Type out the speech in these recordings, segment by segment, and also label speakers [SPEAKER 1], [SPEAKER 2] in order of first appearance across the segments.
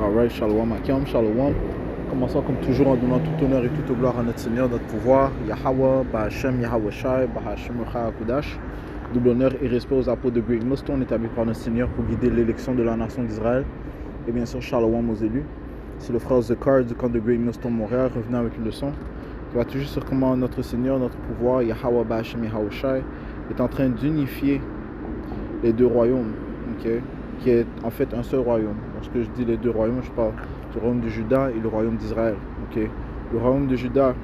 [SPEAKER 1] Alright, Shalom, Akim, Shalom. Commençons comme toujours en donnant tout honneur et toute gloire à notre Seigneur, notre pouvoir, Yahweh, Bahashem, Yahweh Shai, Bahashem, Kudash. Double honneur et respect aux apôtres de Great Millstone établis par notre Seigneur pour guider l'élection de la nation d'Israël. Et bien sûr, Shalom aux élus. C'est le frère Zekar du camp de Great Millstone Montréal, revenant avec une leçon qui va toujours sur comment notre Seigneur, notre pouvoir, Yahweh, Bahashem, Yahweh Shai, est en train d'unifier les deux royaumes, okay, qui est en fait un seul royaume. Lorsque je dis les deux royaumes, je parle du royaume de Juda et le royaume d'Israël. Okay. Le royaume de Juda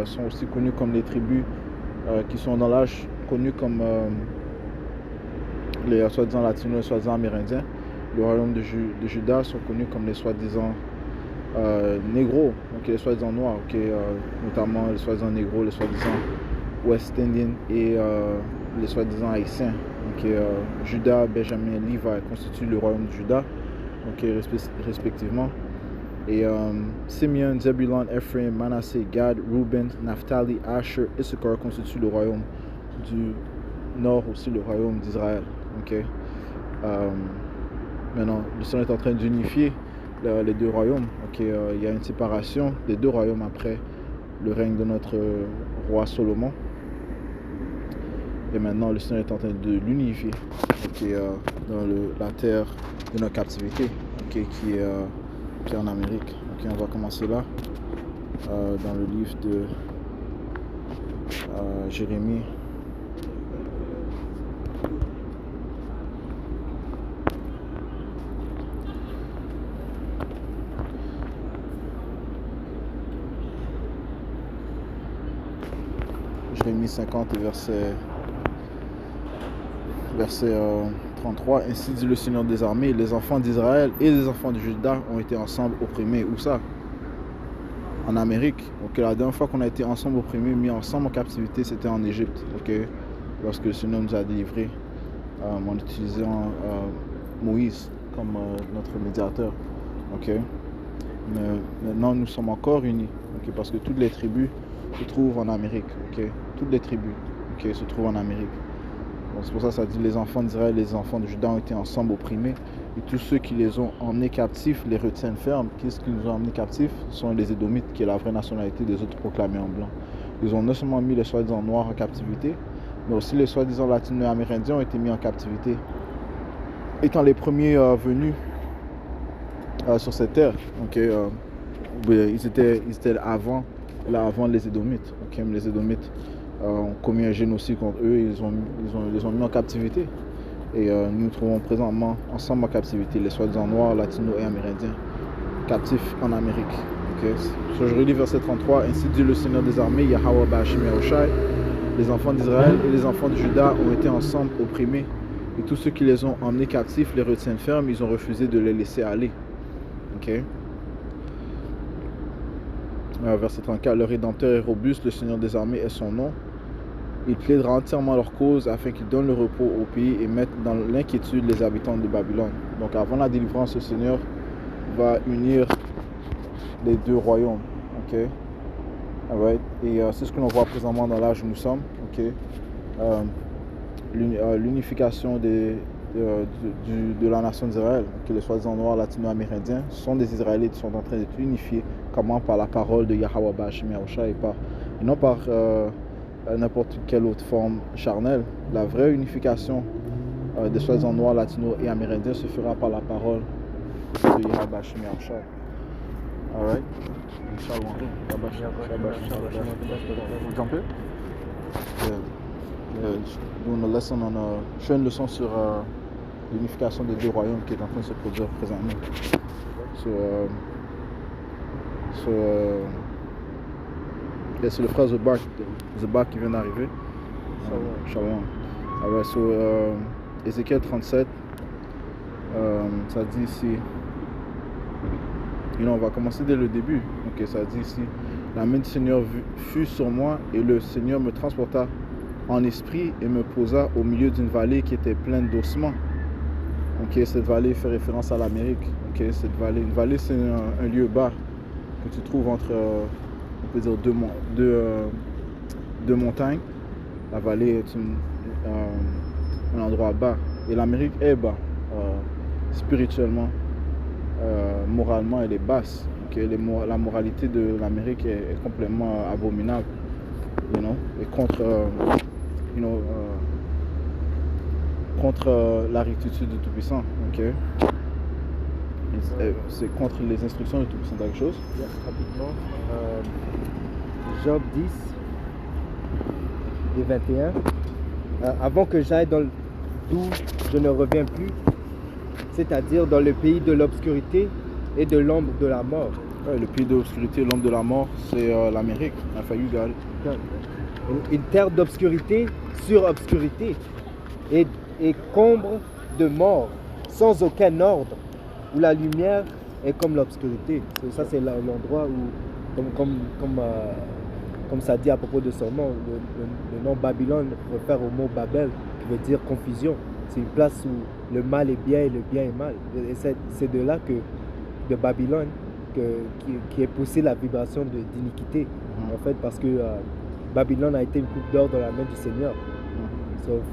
[SPEAKER 1] sont aussi connus comme les tribus qui sont dans l'âge connus comme les soi-disant latinos et soi-disant amérindiens. Le royaume de Juda sont connus comme les soi-disant négros, okay, les soi-disant noirs, okay, notamment les soi-disant négros, les soi-disant West Indian et les soi-disant haïtiens. Okay, Juda, Benjamin, Levi constituent le royaume de Juda, okay, respectivement. Et Simeon, Zebulon, Ephraim, Manasseh, Gad, Reuben, Naphtali, Asher, Issachar constituent le royaume du nord, aussi le royaume d'Israël. Okay. Maintenant, le Seigneur est en train d'unifier les deux royaumes. Okay. Il y a une séparation des deux royaumes après le règne de notre roi Salomon. Et maintenant, le Seigneur est en train de l'unifier, okay, dans la terre de notre captivité, okay, qui est en Amérique. Okay, on va commencer là, dans le livre de Jérémie. Jérémie 50 et verset 33, ainsi dit le Seigneur des armées, les enfants d'Israël et les enfants de Juda ont été ensemble opprimés. Où ça? En Amérique. Okay, la dernière fois qu'on a été ensemble opprimés, mis ensemble en captivité, c'était en Égypte. Okay, lorsque le Seigneur nous a délivrés en utilisant Moïse comme notre médiateur. Okay. Mais maintenant, nous sommes encore unis, okay, parce que toutes les tribus se trouvent en Amérique. Okay. Toutes les tribus, okay, se trouvent en Amérique. C'est pour ça que ça dit les enfants d'Israël et les enfants de Juda ont été ensemble opprimés et tous ceux qui les ont emmenés captifs les retiennent fermes. Qu'est-ce qui nous ont emmenés captifs? Ce sont les Édomites, qui est la vraie nationalité des autres proclamés en blanc. Ils ont non seulement mis les soi-disant noirs en captivité, mais aussi les soi-disant latino-amérindiens ont été mis en captivité. Étant les premiers venus sur cette terre, okay, ils étaient avant les Édomites. Okay, mais les Édomites ont commis un génocide contre eux, ils les ont mis en captivité. Et nous nous trouvons présentement ensemble en captivité, les soi-disant noirs, latinos et amérindiens, captifs en Amérique. Okay. So, je relis verset 33, ainsi dit le Seigneur des armées, Yahweh Bahashem Yahweh Shai, les enfants d'Israël et les enfants de Juda ont été ensemble opprimés, et tous ceux qui les ont emmenés captifs les retiennent fermes, ils ont refusé de les laisser aller. Okay. Verset 34, le Rédempteur est robuste, le Seigneur des armées est son nom. Il plaidera entièrement leur cause afin qu'ils donnent le repos au pays et mettent dans l'inquiétude les habitants de Babylone. Donc avant la délivrance, le Seigneur va unir les deux royaumes. Okay? Right? Et c'est ce que l'on voit présentement dans l'âge où nous sommes. Okay? L'unification de la nation d'Israël, okay? Les soi-disant noirs latino-amérindiens sont des Israélites qui sont en train d'être unifiés. Comment? Par la parole de Yahweh Bahashem Yahweh Shai et non par n'importe quelle autre forme charnelle. La vraie unification des soi-disant noirs, latinos et amérindiens se fera par la parole de Yahweh Bahashem Yahweh Shai. Alright. Je fais une leçon sur l'unification des deux royaumes qui est en train de se produire présentement. C'est le frère Zebak qui vient d'arriver. Shalom. Alors, sur Ézéchiel 37, ça dit ici, on va commencer dès le début. Okay, ça dit ici, la main du Seigneur fut sur moi et le Seigneur me transporta en esprit et me posa au milieu d'une vallée qui était pleine d'ossements. Okay, cette vallée fait référence à l'Amérique. Okay, une vallée c'est un lieu bas que tu trouves entre on peut dire deux montagnes. La vallée est un endroit bas et l'Amérique est bas spirituellement. moralement, elle est basse. Okay? La moralité de l'Amérique est complètement abominable. Et contre la rectitude du Tout-Puissant. Okay? C'est contre les instructions du Tout-Puissant. Quelque chose?
[SPEAKER 2] Rapidement. Job 10 et 21. Avant que j'aille d'où je ne reviens plus, c'est-à-dire dans le pays de l'obscurité et de l'ombre de la mort.
[SPEAKER 1] Ouais, le pays de l'obscurité et l'ombre de la mort, c'est l'Amérique.
[SPEAKER 2] Une terre d'obscurité sur obscurité et combre de mort, sans aucun ordre, où la lumière est comme l'obscurité. Ça, c'est l'endroit où, comme ça dit à propos de son nom, le nom Babylone réfère au mot Babel, qui veut dire confusion. C'est une place où le mal est bien et le bien est mal. Et c'est de là de Babylone, qui est poussée la vibration d'iniquité. En fait, parce que Babylone a été une coupe d'or dans la main du Seigneur.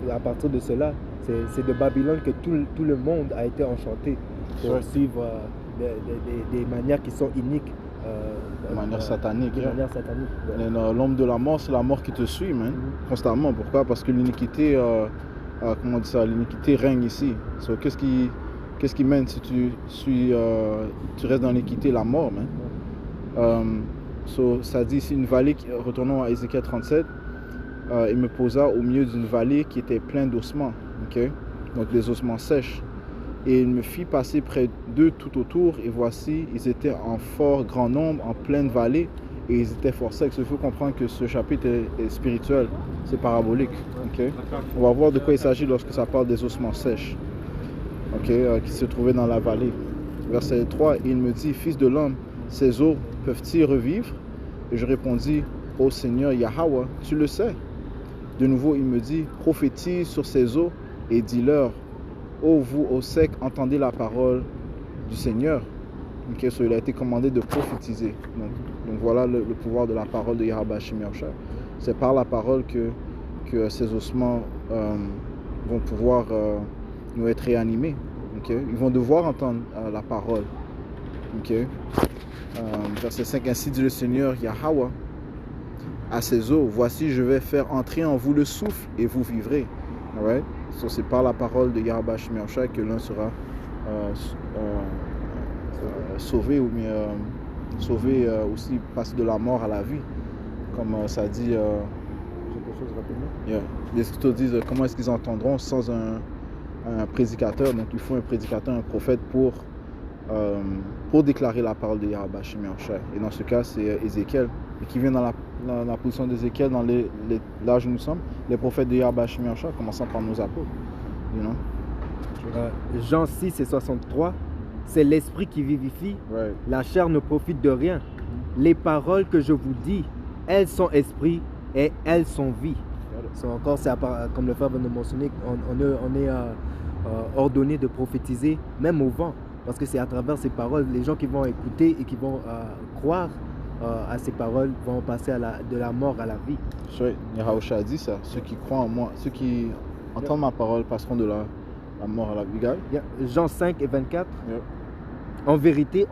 [SPEAKER 2] À partir de cela, c'est de Babylone que tout le monde a été enchanté pour suivre des manières qui sont iniques.
[SPEAKER 1] De manière satanique.
[SPEAKER 2] Ouais.
[SPEAKER 1] L'ombre de la mort, c'est la mort qui te suit, man, constamment. Pourquoi? Parce que l'iniquité, comment on dit ça, l'iniquité règne ici. So, qu'est-ce qui mène si tu restes dans l'iniquité? La mort, man. Ça dit ici une vallée, retournons à Ézéchiel 37, il me posa au milieu d'une vallée qui était pleine d'ossements, okay? Donc des ossements sèches. Et il me fit passer près d'eux tout autour, et voici, ils étaient en fort grand nombre, en pleine vallée, et ils étaient fort secs. Il faut comprendre que ce chapitre est spirituel, c'est parabolique. Okay? On va voir de quoi il s'agit lorsque ça parle des ossements sèches, okay? Qui se trouvaient dans la vallée. Verset 3, il me dit, fils de l'homme, ces eaux peuvent-ils revivre? Et je répondis, ô Seigneur Yahweh, tu le sais. De nouveau, il me dit, prophétise sur ces eaux et dis-leur, ô vous, au sec, entendez la parole du Seigneur. Okay, so il a été commandé de prophétiser. Donc voilà le pouvoir de la parole de Yahweh Hashem Yahushua. C'est par la parole que ces ossements vont pouvoir nous être réanimés. Okay? Ils vont devoir entendre la parole. Okay? Verset 5, ainsi dit le Seigneur Yahweh à ces eaux, voici je vais faire entrer en vous le souffle et vous vivrez. Alright? So, c'est par la parole de Yahweh Hashem Yahushua que l'un sera sauvé, ou bien sauvé aussi, passer de la mort à la vie, comme ça dit.
[SPEAKER 2] Quelque chose rapidement.
[SPEAKER 1] Les Écritures disent comment est-ce qu'ils entendront sans un prédicateur. Donc il faut un prédicateur, un prophète pour déclarer la parole de Yahweh Hashem Yahushua. Et dans ce cas, c'est Ézéchiel, et qui vient dans la position d'Ézéchiel, dans l'âge où nous sommes, les prophètes de Yahweh Hashem Yahushua, commençant par nos apôtres.
[SPEAKER 2] Jean 6 et 63, c'est l'esprit qui vivifie, la chair ne profite de rien. Les paroles que je vous dis, elles sont esprit et elles sont vie. Encore, comme le frère vient de mentionner, on est ordonné de prophétiser même au vent, parce que c'est à travers ces paroles, les gens qui vont écouter et qui vont croire à ces paroles vont passer de la mort à la vie.
[SPEAKER 1] Yahushua a dit ça, ceux qui croient en moi, ceux qui entendent ma parole passeront de la mort à la vie.
[SPEAKER 2] Jean 5 et 24. En vérité,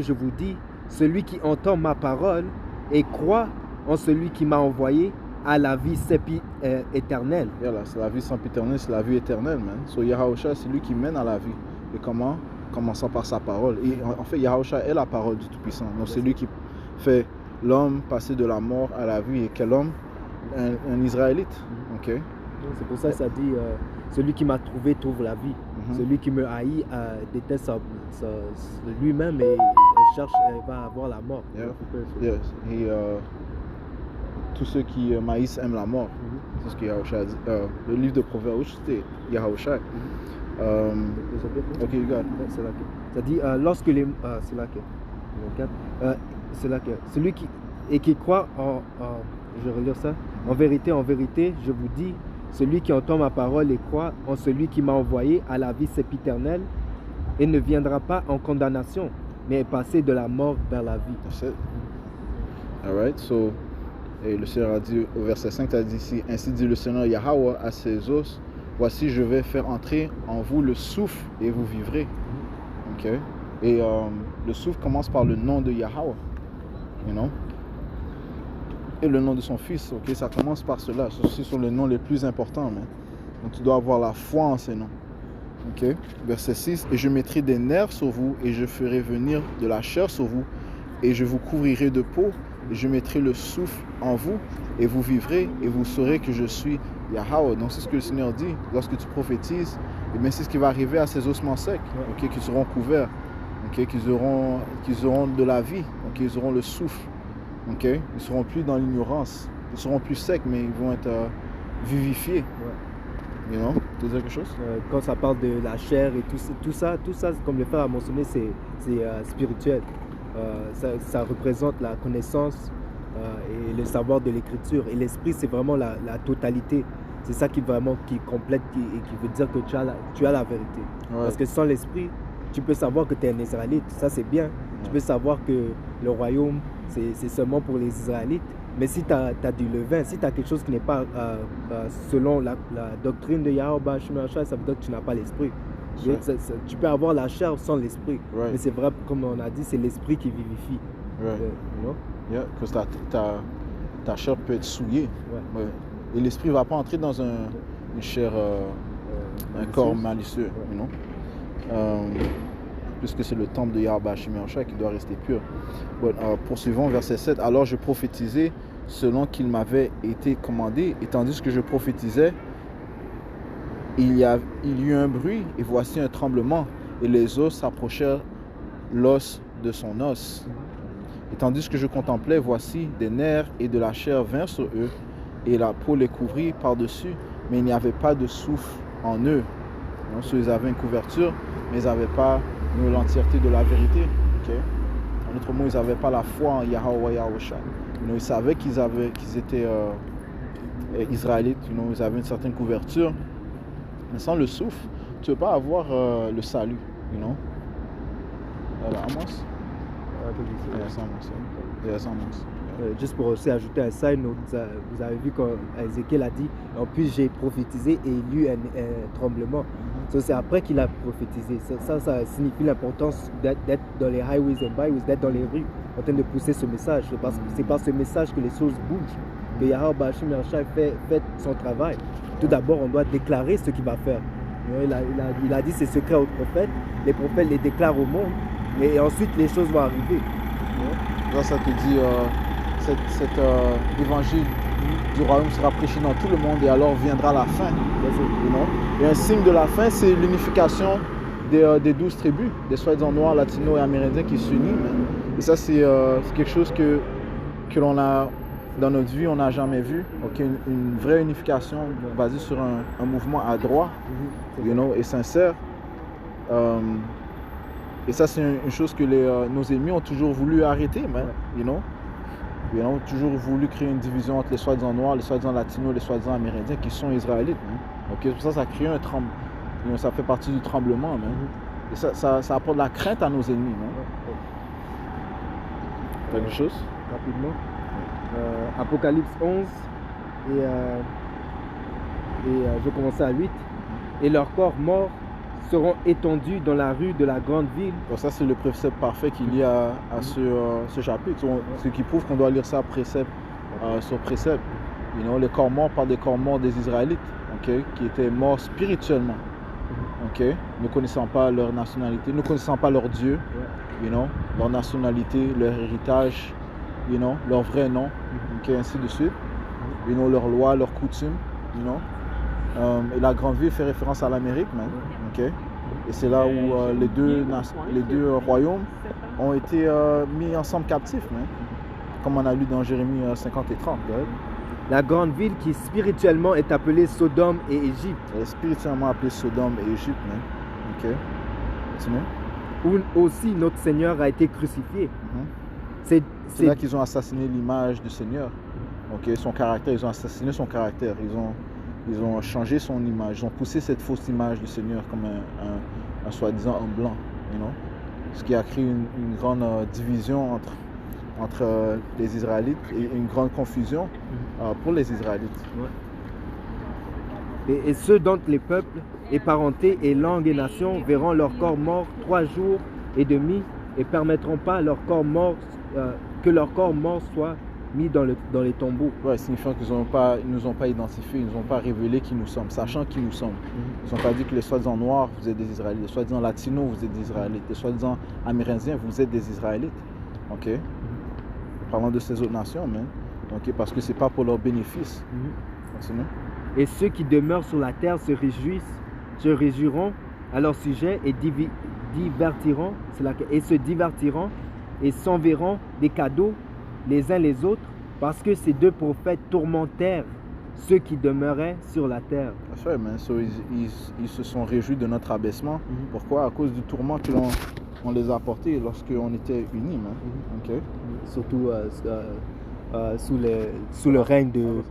[SPEAKER 2] je vous dis, celui qui entend ma parole et croit en celui qui m'a envoyé a la vie éternelle.
[SPEAKER 1] C'est la vie sempiternelle, c'est la vie éternelle, man. So Yahushua, c'est lui qui mène à la vie. Et comment? Commençant par sa parole. Et en fait, Yahushua est la parole du Tout-Puissant. Donc c'est lui qui fait l'homme passer de la mort à la vie. Et quel homme? Un Israélite. Okay?
[SPEAKER 2] C'est pour ça que ça dit celui qui m'a trouvé trouve la vie. Celui qui me haït déteste lui-même et va avoir la mort.
[SPEAKER 1] Et tous ceux qui maïs aiment la mort. C'est ce que Yahushua a dit. Le livre de Proverbes, c'était Yahushua. Ok, regarde.
[SPEAKER 2] Ça dit lorsque les. C'est là que. Celui qui croit en. Je vais relire ça. En vérité, je vous dis, celui qui entend ma parole et croit en celui qui m'a envoyé a la vie sempiternelle et ne viendra pas en condamnation, mais est passé de la mort vers la vie.
[SPEAKER 1] That's it. Alright, so, et le Seigneur a dit au verset 5, tu as dit ici, ainsi dit le Seigneur Yahweh à ses os, voici je vais faire entrer en vous le souffle et vous vivrez. Ok. Et le souffle commence par le nom de Yahweh, you know? Et le nom de son fils, ok? Ça commence par cela. Ceux sont les noms les plus importants, man. Donc tu dois avoir la foi en ces noms. Ok? Verset 6. Et je mettrai des nerfs sur vous, et je ferai venir de la chair sur vous, et je vous couvrirai de peau, et je mettrai le souffle en vous, et vous vivrez, et vous saurez que je suis Yahweh. Donc c'est ce que le Seigneur dit. Lorsque tu prophétises, et bien c'est ce qui va arriver à ces ossements secs, ok? Qui seront couverts. Okay, qu'ils auront de la vie, okay, ils auront le souffle, okay, ils ne seront plus dans l'ignorance, ils seront plus secs, mais ils vont être vivifiés. You know? Tu veux dire quelque chose?
[SPEAKER 2] Quand ça parle de la chair et tout ça, comme le frère a mentionné, c'est spirituel. Ça représente la connaissance et le savoir de l'écriture. Et l'esprit, c'est vraiment la totalité. C'est ça qui complète et qui veut dire que tu as la vérité. Ouais. Parce que sans l'esprit, tu peux savoir que tu es un Israélite, ça c'est bien. Tu peux savoir que le royaume, c'est seulement pour les Israélites. Mais si tu as du levain, si tu as quelque chose qui n'est pas selon la doctrine de Yahweh, ça veut dire que tu n'as pas l'esprit. Tu peux avoir la chair sans l'esprit. Right. Mais c'est vrai, comme on a dit, c'est l'esprit qui vivifie.
[SPEAKER 1] Right. You know? Yeah, parce que ta chair peut être souillée. Ouais. Ouais. Et l'esprit ne va pas entrer dans une chair, un corps malicieux. You know? Puisque c'est le temple de Yahweh qui doit rester pur. Bon, poursuivons verset 7. Alors je prophétisais selon qu'il m'avait été commandé, et tandis que je prophétisais, il y eut un bruit, et voici un tremblement, et les os s'approchèrent l'os de son os. Et tandis que je contemplais, voici des nerfs et de la chair vinrent sur eux, et la peau les couvrit par-dessus, mais il n'y avait pas de souffle en eux. Donc, ils avaient une couverture, mais ils n'avaient pas l'entièreté de la vérité. Okay? En d'autres mots, ils n'avaient pas la foi en Yahweh Yahushua. Ils savaient qu'ils étaient israélites, ils avaient une certaine couverture. Mais sans le souffle, tu ne peux pas avoir le salut. Amos?
[SPEAKER 2] Juste pour aussi ajouter un side note, vous avez vu quand Ézéchiel a dit en plus j'ai prophétisé et il y eut un tremblement. C'est après qu'il a prophétisé. Ça signifie l'importance d'être dans les highways and byways, d'être dans les rues en train de pousser ce message. C'est par ce message que les choses bougent, que Yahweh fait son travail. Tout d'abord, on doit déclarer ce qu'il va faire. Il a dit ses secrets aux prophètes, les prophètes les déclarent au monde, et ensuite les choses vont arriver.
[SPEAKER 1] Là, ça te dit cet évangile du royaume sera prêché dans tout le monde et alors viendra la fin. Et un signe de la fin, c'est l'unification des 12 tribus, des soi-disant noirs, latinos et amérindiens qui s'unissent. Et ça, c'est quelque chose que l'on a dans notre vie, on n'a jamais vu. Okay? Une vraie unification basée sur un mouvement à droit et sincère. Et ça, c'est une chose que nos ennemis ont toujours voulu arrêter, Ils ont toujours voulu créer une division entre les soi-disant noirs, les soi-disant latinos, les soi-disant amérindiens qui sont israélites. Okay? Pour ça a créé un tremblement. Ça fait partie du tremblement. Et ça apporte de la crainte à nos ennemis. Quelque chose?
[SPEAKER 2] Rapidement. Apocalypse 11 et je vais commencer à 8. Et leurs corps morts seront étendus dans la rue de la grande ville.
[SPEAKER 1] Donc ça, c'est le précepte parfait qu'il y a à ce chapitre. Ce qui prouve qu'on doit lire ça précepte sur précepte. Les corps morts par des corps morts des Israélites, qui étaient morts spirituellement, ne connaissant pas leur nationalité, ne connaissant pas leur Dieu, leur nationalité, leur héritage, leur vrai nom, ainsi de suite, leurs lois, leurs coutumes, et la grande ville fait référence à l'Amérique, et c'est là où les deux royaumes ont été mis ensemble captifs, comme on a lu dans Jérémie 50 et 30.
[SPEAKER 2] La grande ville qui spirituellement est appelée Sodome et Égypte.
[SPEAKER 1] Elle est spirituellement appelée Sodome et Égypte.
[SPEAKER 2] Où aussi notre Seigneur a été crucifié.
[SPEAKER 1] C'est là qu'ils ont assassiné l'image du Seigneur. Son caractère, ils ont assassiné son caractère. Ils ont changé son image. Ils ont poussé cette fausse image du Seigneur comme un soi-disant homme blanc. Ce qui a créé une grande division entre les Israélites et une grande confusion pour les Israélites.
[SPEAKER 2] Et ceux d'entre les peuples et parentés et langues et nations verront leurs corps morts 3 jours ennemis et permettront pas que leur corps mort soit mis dans les tombeaux.
[SPEAKER 1] Ouais, signifiant qu'ils ne nous ont pas identifiés, ils ne nous ont pas révélé qui nous sommes, sachant qui nous sommes. Ils n'ont pas dit que les soi-disant noirs, vous êtes des Israélites, les soi-disant latinos, vous êtes des Israélites, les soi-disant amérindiens, vous êtes des Israélites. Ok? Parlant de ces autres nations, man. Ok? Parce que c'est pas pour leur bénéfice. Continue.
[SPEAKER 2] Et ceux qui demeurent sur la terre se réjouiront à leur sujet et se divertiront et s'enverront des cadeaux les uns les autres, parce que ces deux prophètes tourmentèrent ceux qui demeuraient sur la terre.
[SPEAKER 1] That's right, man. So, ils se sont réjouis de notre abaissement. Pourquoi? À cause du tourment que on les a apportés lorsqu'on était unis, man. Ok?
[SPEAKER 2] Surtout sous le règne de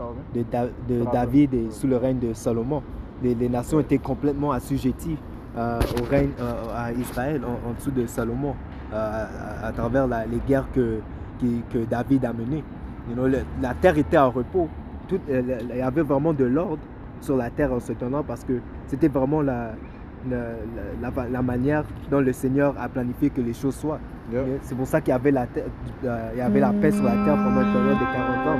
[SPEAKER 2] David et sous le règne de Salomon. Les nations étaient complètement assujetties au règne à Israël en dessous de Salomon, à travers les guerres que David a menées. La terre était en repos. Il y avait vraiment de l'ordre sur la terre en ce temps-là, parce que c'était vraiment la manière dont le Seigneur a planifié que les choses soient.
[SPEAKER 1] Yeah.
[SPEAKER 2] C'est pour ça qu'il y avait la paix sur la terre pendant une période de 40 ans.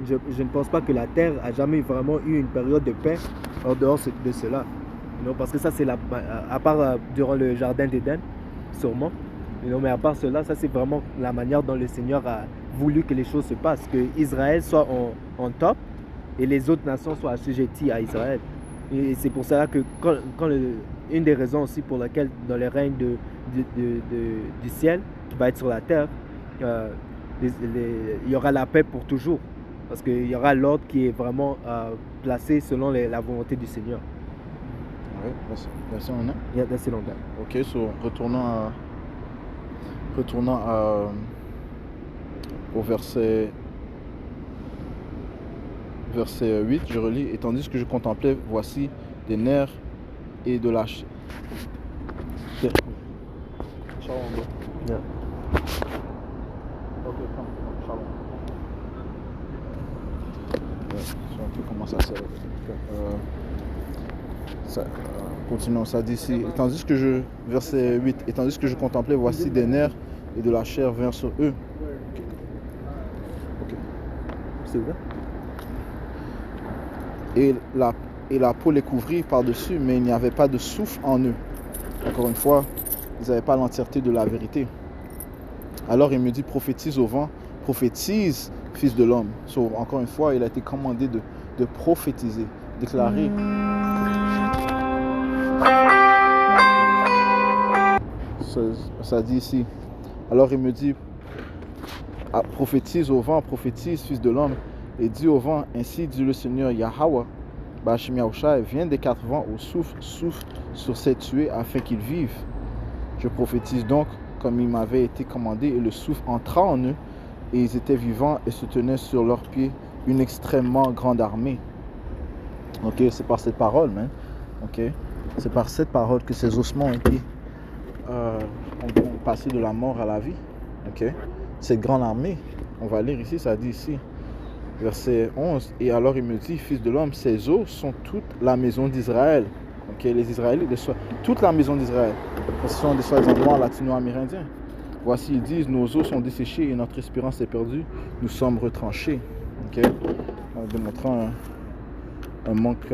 [SPEAKER 2] Je ne pense pas que la terre a jamais vraiment eu une période de paix en dehors de cela. Parce que ça, c'est à part durant le jardin d'Éden, sûrement. Mais à part cela, ça c'est vraiment la manière dont le Seigneur a voulu que les choses se passent, que Israël soit en top et les autres nations soient assujetties à Israël. Et c'est pour cela que une des raisons aussi pour laquelle dans le règne du ciel qui va être sur la terre, il y aura la paix pour toujours, parce qu'il y aura l'ordre qui est vraiment placé selon la volonté du Seigneur.
[SPEAKER 1] Ouais, merci, on a.
[SPEAKER 2] Yeah, that's it on that.
[SPEAKER 1] Ok, so retournant au verset 8, je relis. Et tandis que je contemplais, voici des nerfs et de la chair.
[SPEAKER 2] Yeah.
[SPEAKER 1] Ok, Shalom. C'est un peu comment ça sert. Continuons, ça dit ici. Verset 8. Et tandis que je contemplais, voici des nerfs et de la chair vinrent sur eux. Ok.
[SPEAKER 2] C'est vrai?
[SPEAKER 1] Et la peau les couvrit par-dessus, mais il n'y avait pas de souffle en eux. Encore une fois, ils n'avaient pas l'entièreté de la vérité. Alors il me dit, prophétise au vent, prophétise, fils de l'homme. Encore une fois, il a été commandé de prophétiser, déclarer. Ça dit ici. Alors il me dit, prophétise au vent, prophétise, fils de l'homme, et dis au vent, ainsi dit le Seigneur Yahweh, Bashim Yahushai, viens des quatre vents au souffle sur ces tués afin qu'ils vivent. Je prophétise donc comme il m'avait été commandé, et le souffle entra en eux, et ils étaient vivants et se tenaient sur leurs pieds une extrêmement grande armée. Ok, c'est par cette parole, man. Ok, c'est par cette parole que ces ossements ont été passé de la mort à la vie. Ok, cette grande armée, on va lire ici, ça dit ici, verset 11, et alors il me dit, fils de l'homme, ces os sont toute la maison d'Israël. Ok, les Israélites, toute la maison d'Israël, ce sont des soi-disant noirs latino-amérindiens. Voici, ils disent, nos os sont desséchés et notre espérance est perdue, nous sommes retranchés. Ok, démontrant un manque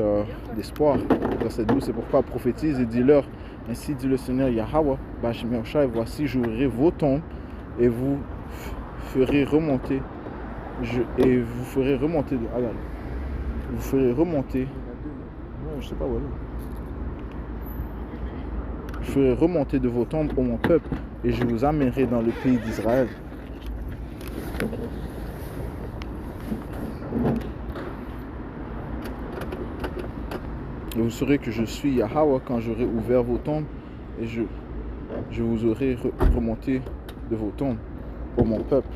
[SPEAKER 1] d'espoir. Verset 12, c'est pourquoi prophétise et dis-leur, ainsi dit le Seigneur Yahweh, Bashim Yahushai, voici j'ouvrirai vos tombes et vous ferez remonter, je ferai remonter de vos tombes, ô mon peuple, et je vous amènerai dans le pays d'Israël. Et vous saurez que je suis Yahweh quand j'aurai ouvert vos tombes et je vous aurai remonté de vos tombes, ô mon peuple.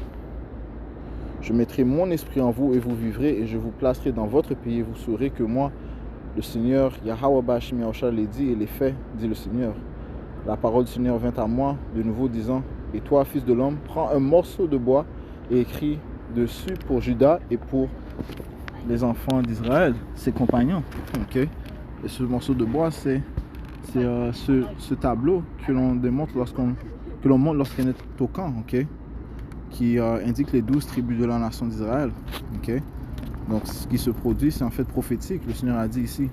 [SPEAKER 1] Je mettrai mon esprit en vous et vous vivrez et je vous placerai dans votre pays et vous saurez que moi, le Seigneur, Yahweh Bashim Yahushai, l'ai dit et l'ai fait, dit le Seigneur. La parole du Seigneur vint à moi de nouveau disant, et toi, fils de l'homme, prends un morceau de bois et écris dessus pour Juda et pour les enfants d'Israël, ses compagnons. Ok. Et ce morceau de bois, c'est ce tableau que l'on démontre que l'on montre lorsqu'on est au camp, ok? Qui indique les 12 tribus de la nation d'Israël, ok? Donc ce qui se produit, c'est en fait prophétique. Le Seigneur a dit ici,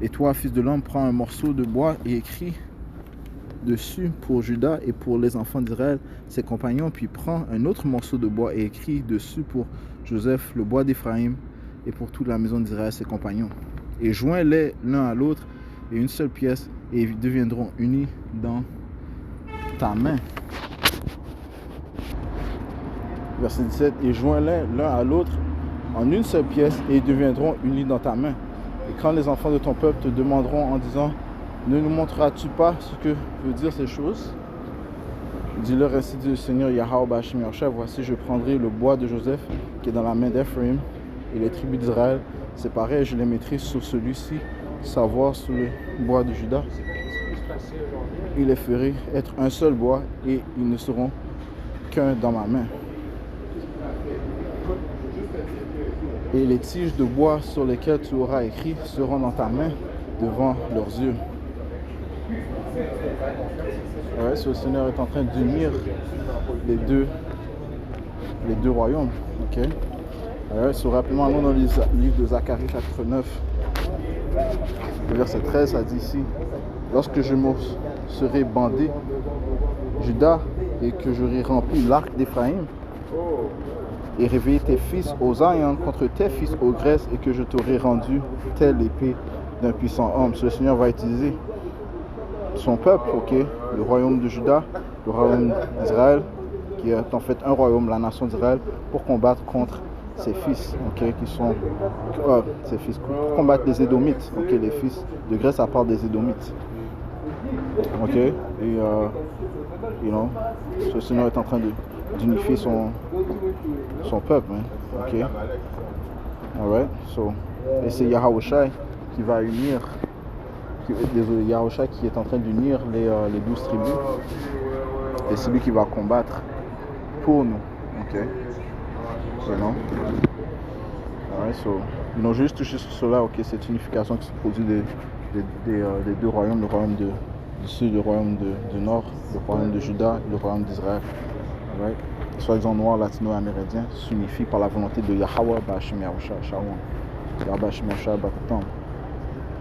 [SPEAKER 1] et toi, fils de l'homme, prends un morceau de bois et écris dessus pour Judas et pour les enfants d'Israël, ses compagnons, puis prends un autre morceau de bois et écris dessus pour Joseph, le bois d'Éphraïm, et pour toute la maison d'Israël, ses compagnons. Et joins-les l'un à l'autre, et une seule pièce, et ils deviendront unis dans ta main. Verset 17, et joins-les l'un à l'autre en une seule pièce, et ils deviendront unis dans ta main. Et quand les enfants de ton peuple te demanderont en disant, ne nous montreras-tu pas ce que veut dire ces choses? Dis-leur ainsi dit le Seigneur Yahweh Bashim Yahushua, voici je prendrai le bois de Joseph qui est dans la main d'Ephraim et les tribus d'Israël séparées, je les mettrai sur celui-ci, savoir sur le bois de Juda. Il les ferai être un seul bois et ils ne seront qu'un dans ma main. Et les tiges de bois sur lesquelles tu auras écrit seront dans ta main devant leurs yeux. Ouais, le Seigneur est en train d'unir les deux royaumes. Ok. Ouais, rapidement, allons dans le livre de Zacharie, chapitre 9. Le verset 13, ça dit ici, lorsque je me serai bandé Juda et que j'aurai rempli l'arc d'Éphraïm et réveillé tes fils aux Zion contre tes fils aux Grèces et que je t'aurai rendu telle l'épée d'un puissant homme. Le Seigneur va utiliser son peuple, ok, le royaume de Juda, le royaume d'Israël, qui est en fait un royaume, la nation d'Israël, pour combattre contre ses fils, ok, qui sont ses fils, pour combattre les Édomites, ok, les fils de Grèce à part des Édomites, ok, et le Seigneur est en train d'unifier son peuple, hein, ok, alright, so, et c'est Yahushua qui va unir. Désolé, Yahushua qui est en train d'unir les 12 tribus et c'est lui qui va combattre pour nous, ok, alright, so, juste touché sur cela, ok, cette unification qui se produit des deux royaumes, le royaume du sud, le royaume du nord, le royaume de Juda et le royaume d'Israël, alright, soi-disant noirs, latino-amérindiens, s'unifient par la volonté de Yahweh Bashim Yahushua, Shalom, Yahweh Bashim Yahushua Bakatam.